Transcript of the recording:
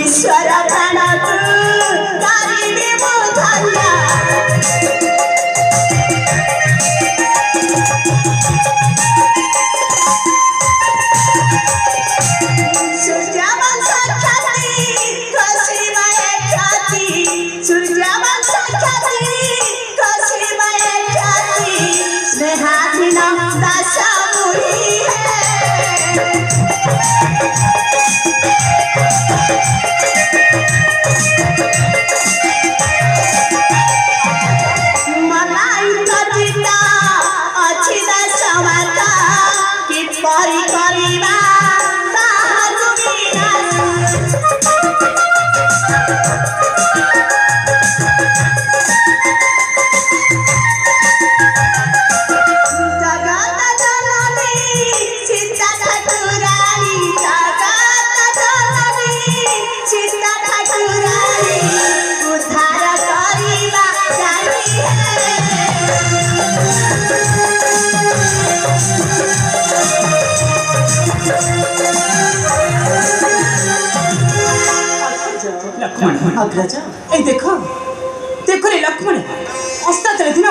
ईश्वर प्रणतु करिबे मो धन्य सूर्यवंश ख्याति खुशीमय ख्याति सूर्यवंश ख्याति खुशीमय ख्याति स्नेहाधीन दास मुहि मलाई कविता अछि दास माता कि परि करिबा ताहारु बिना जगत जननी सीता ठाकुरानी जगत जननी सीता ठाकुरानी उद्धार करिबा जानी लक्ष्मण अग्रज ए देखो देखो रे लक्ष्मण अस्ता चले दिन